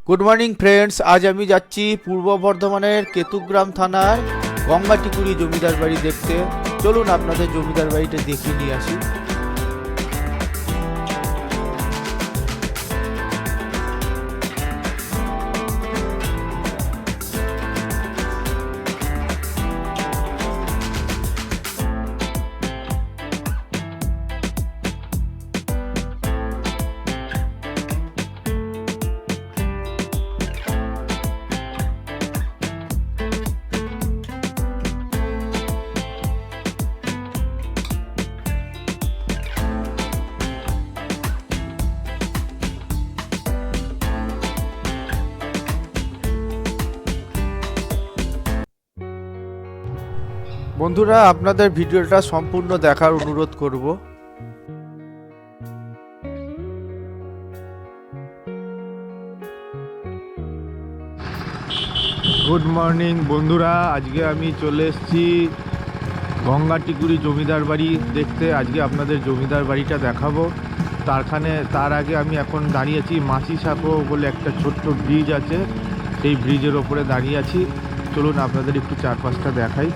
Good morning friends, আজ আমি যাচ্ছি পূর্ব বর্ধমানের কেতুগ্রাম থানার গঙ্গাটিকুড়ি জমিদার বাড়ি দেখতে। চলুন আপনাদের জমিদার বাড়িটা দেখিয়ে নিয়ে আসি। বন্ধুরা, আপনাদের ভিডিওটা সম্পূর্ণ দেখার অনুরোধ করব। গুড মর্নিং বন্ধুরা, আজকে আমি চলে এসেছি গঙ্গাটিকুড়ি জমিদার বাড়ি দেখতে। আজকে আপনাদের জমিদার বাড়িটা দেখাবো। তার আগে আমি এখন দাঁড়িয়ে আছি মাছি সাঁকো বলে একটা ছোট্ট ব্রিজ আছে, সেই ব্রিজের ওপরে দাঁড়িয়ে আছি। চলুন আপনাদের একটু চারপাশটা দেখাই।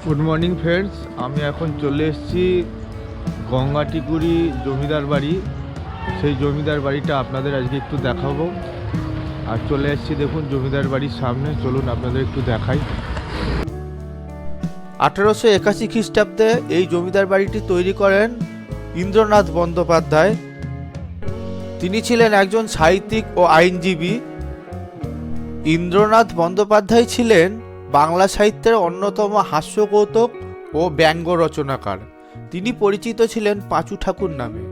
গুড মর্নিং ফ্রেন্ডস, আমি এখন চলে এসেছি গঙ্গাটিকুড়ি জমিদার বাড়ি। সেই জমিদার বাড়িটা আপনাদের আজকে একটু দেখাবো। আর চলে এসেছি দেখুন জমিদার বাড়ির সামনে। চলুন আপনাদের একটু দেখাই। 1881 খ্রিস্টাব্দে এই জমিদার বাড়িটি তৈরি করেন ইন্দ্রনাথ বন্দ্যোপাধ্যায়। তিনি ছিলেন একজন সাহিত্যিক ও আইনজীবী। ইন্দ্রনাথ বন্দ্যোপাধ্যায় ছিলেন বাংলা সাহিত্যের অন্যতম হাস্যকৌতুক ও ব্যঙ্গ রচনাকার। তিনি পরিচিত ছিলেন পাঁচু ঠাকুর নামে।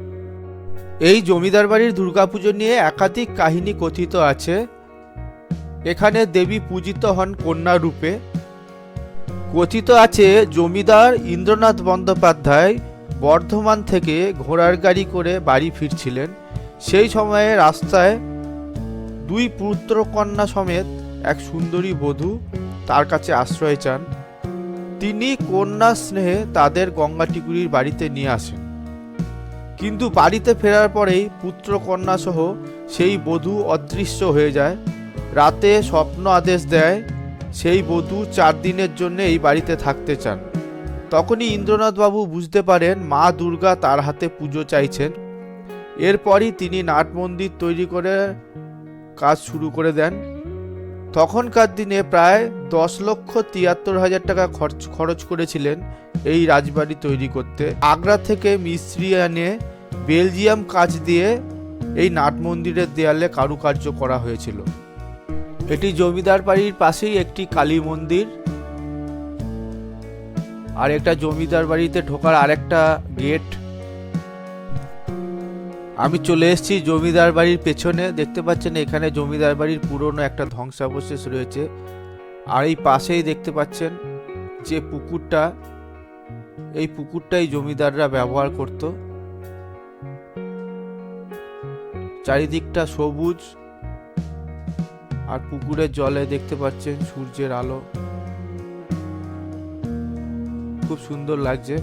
এই জমিদার বাড়ির দুর্গাপুজো নিয়ে একাধিক কাহিনী কথিত আছে। এখানে দেবী পূজিত হন কন্যা রূপে। কথিত আছে জমিদার ইন্দ্রনাথ বন্দ্যোপাধ্যায় বর্ধমান থেকে ঘোড়ার গাড়ি করে বাড়ি ফিরছিলেন। সেই সময়ে রাস্তায় দুই পুত্র কন্যা সমেত এক সুন্দরী বধূ তার কাছে আশ্রয় চান। তিনি কন্যা স্নেহে তাদের গঙ্গাটিকুড়ির বাড়িতে নিয়ে আসেন। কিন্তু বাড়িতে ফেরার পরেই পুত্র কন্যা সহ সেই বধূ অদৃশ্য হয়ে যায়। রাতে স্বপ্ন আদেশ দেয় সেই বধূ 4 দিনের জন্য এই বাড়িতে থাকতে চান। তখনই ইন্দ্রনাথবাবু বুঝতে পারেন মা দুর্গা তার হাতে পুজো চাইছেন। এরপরই তিনি নাট মন্দির তৈরি করে কাজ শুরু করে দেন। তখনকার দিনে প্রায় 10,73,000 টাকা খরচ করেছিলেন এই রাজবাড়ি তৈরি করতে। আগ্রা থেকে মিস্ত্রি এনে বেলজিয়াম কাঁচ দিয়ে এই নাট মন্দিরের দেয়ালে কারুকার্য করা হয়েছিল। এটি জমিদার বাড়ির পাশেই একটি কালী মন্দির, আর একটা জমিদার বাড়িতে ঢোকার আরেকটা গেট। আমি চলে এসেছি জমিদার বাড়ির পেছনে। দেখতে পাচ্ছেন এখানে জমিদার বাড়ির পুরনো একটা ধ্বংসাবশেষ রয়েছে। আর এই পাশেই দেখতে পাচ্ছেন যে পুকুরটা, এই পুকুরটাই জমিদাররা ব্যবহার করত। চারিদিকটা সবুজ, আর পুকুরের জলে দেখতে পাচ্ছেন সূর্যের আলো। খুব সুন্দর লাগছে।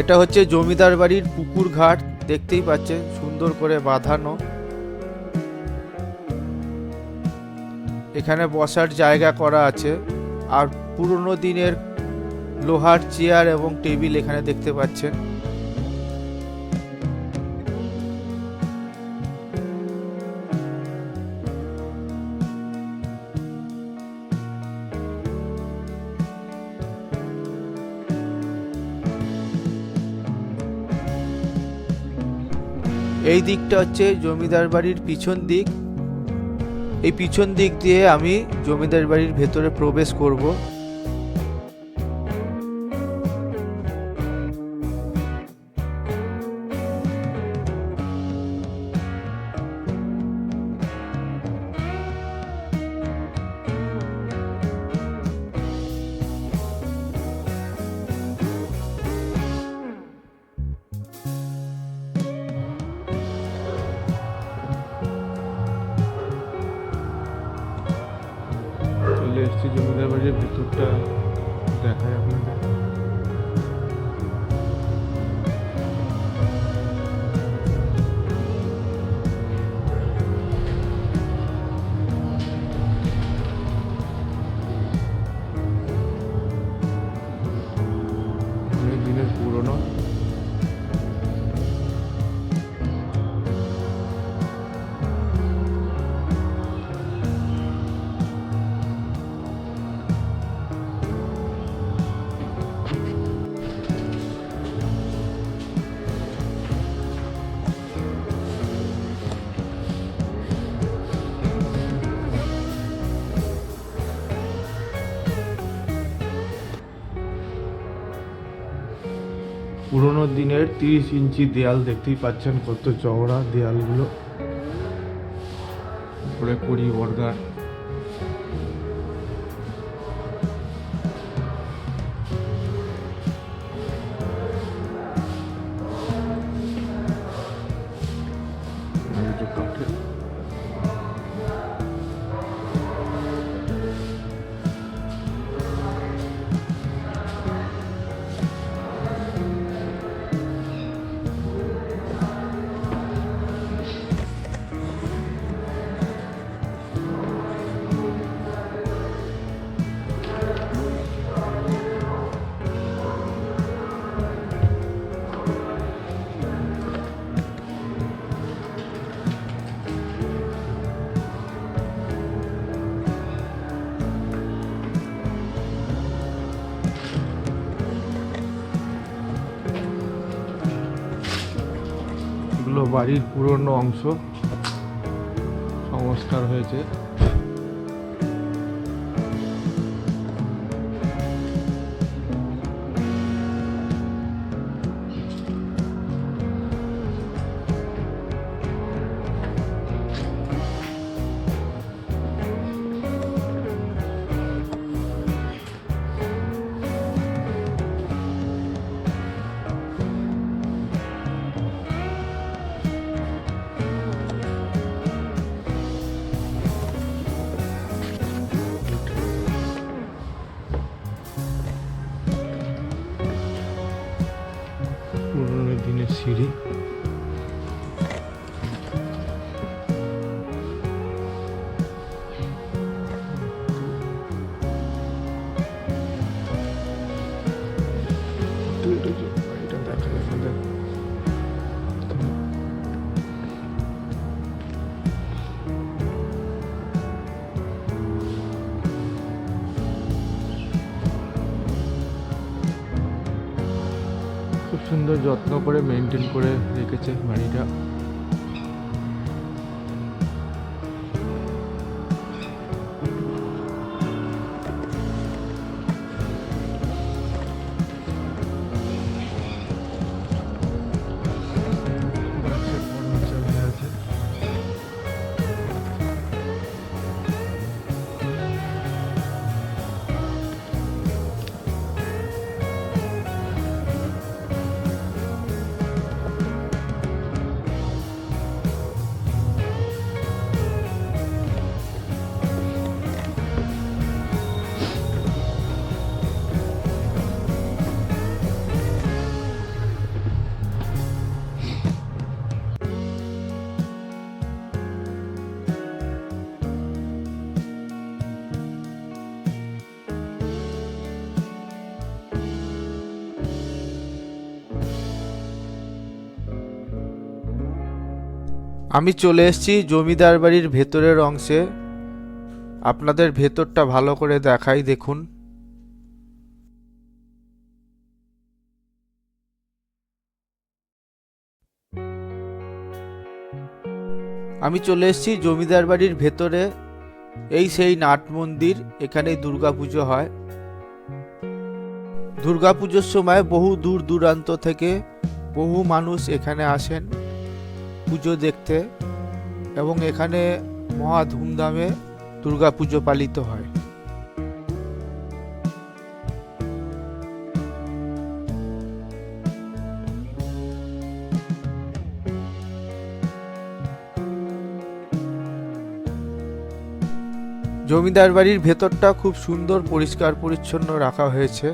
এটা হচ্ছে জমিদার বাড়ির পুকুর ঘাট। দেখতেই পাচ্ছেন সুন্দর করে বাঁধানো। এখানে বসার জায়গা করা আছে, আর পুরনো দিনের লোহার চেয়ার এবং টেবিল এখানে দেখতে পাচ্ছেন। এই দিকটা হচ্ছে জমিদার বাড়ির পিছন দিক। এই পিছন দিক দিয়ে আমি জমিদার বাড়ির ভেতরে প্রবেশ করব। চলে এসেছি জমিদার বাড়ির ভেতরটা দেখায় আপনাদের। অনেক দিনের পুরনো। পুরোনো দিনের 30 ইঞ্চি দেয়াল, দেখতেই পাচ্ছেন কত চওড়া দেয়ালগুলো। উপরে কড়ি বর্গার। কাঠের। এগুলো বাড়ির পুরনো অংশ, সংস্কার হয়েছে। পুরোনো দিনের সিঁড়ি। এটা দেখা যাচ্ছে। খুব সুন্দর যত্ন করে মেনটেন করে রেখেছে বাড়িটা। আমি চলে এসেছি জমিদার বাড়ির ভেতরের অংশে। আপনাদের ভেতরটা ভালো করে দেখাই, দেখুন। আমি চলে এসেছি জমিদার বাড়ির ভেতরে। এই সেই নাট মন্দির, এখানেই দুর্গাপুজো হয়। দুর্গাপুজোর সময় বহু দূর দূরান্ত থেকে বহু মানুষ এখানে আসেন পুজো দেখতে, এবং এখানে মহা ধুমধামে দুর্গাপুজো পালিত হয়। জমিদার বাড়ির ভেতরটা খুব সুন্দর পরিষ্কার পরিচ্ছন্ন রাখা হয়েছে।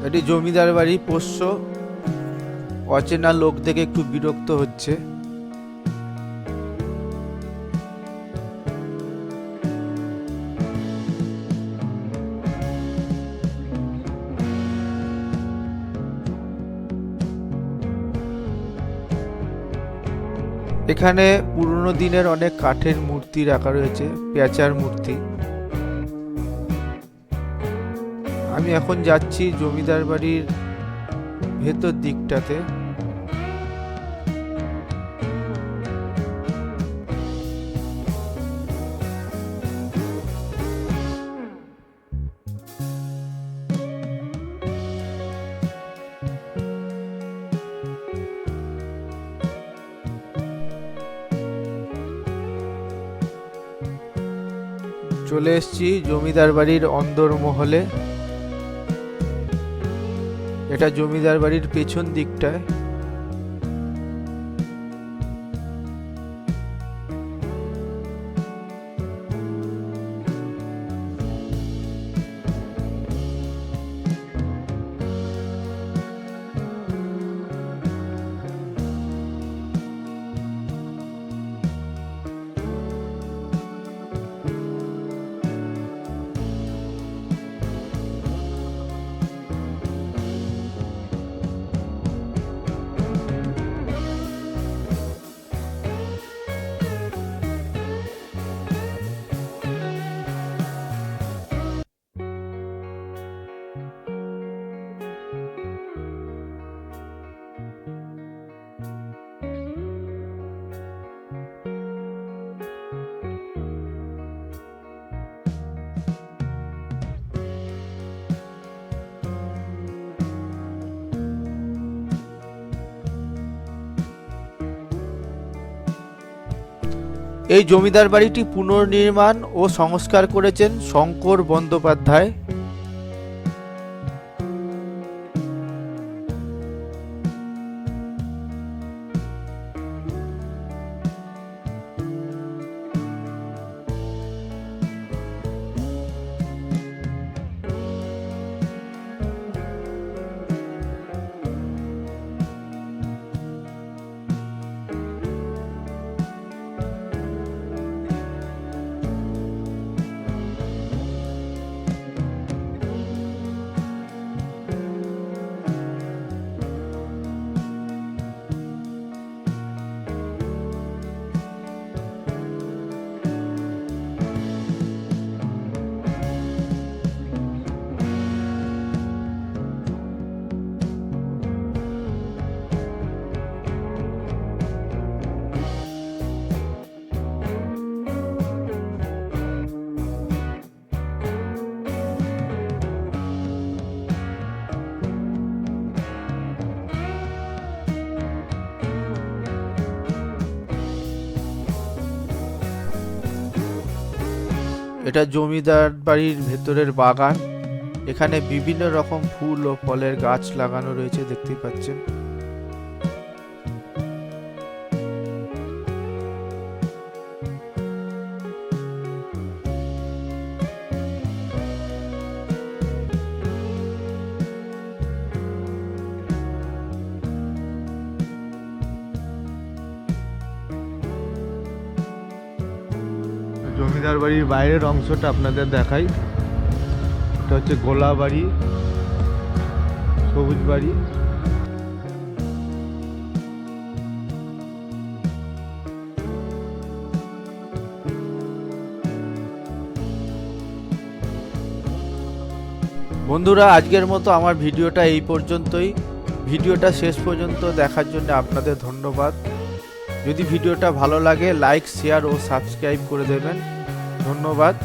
এটি জমিদার বাড়ি পোষ্য। অচেনা লোক দেখে একটু বিরক্ত হচ্ছে। এখানে পুরনো দিনের অনেক কাঠের মূর্তি রাখা রয়েছে, পেঁচার মূর্তি। আমি এখন যাচ্ছি জমিদার বাড়ির ভেতর দিকটাতে। চলে এসেছি জমিদার বাড়ির অন্দরমহলে। এটা জমিদার বাড়ির পেছন দিকটায়। এই জমিদার বাড়িটি পুনর্নির্মাণ ও সংস্কার করেছেন শঙ্কর বন্দ্যোপাধ্যায়। এটা জমিদার বাড়ির ভেতরের বাগান। এখানে বিভিন্ন রকম ফুল ও ফলের গাছ লাগানো রয়েছে, দেখতেই পাচ্ছেন। জমিদার বাড়ির বাইরের অংশটা আপনাদের দেখাই। এটা হচ্ছে গোলাবাড়ি। সবুজ বাড়ি। বন্ধুরা, আজকের মতো আমার ভিডিওটা এই পর্যন্তই। ভিডিওটা শেষ পর্যন্ত দেখার জন্য আপনাদের ধন্যবাদ। যদি ভিডিওটা ভালো লাগে লাইক, শেয়ার ও সাবস্ক্রাইব করে দেবেন। ধন্যবাদ।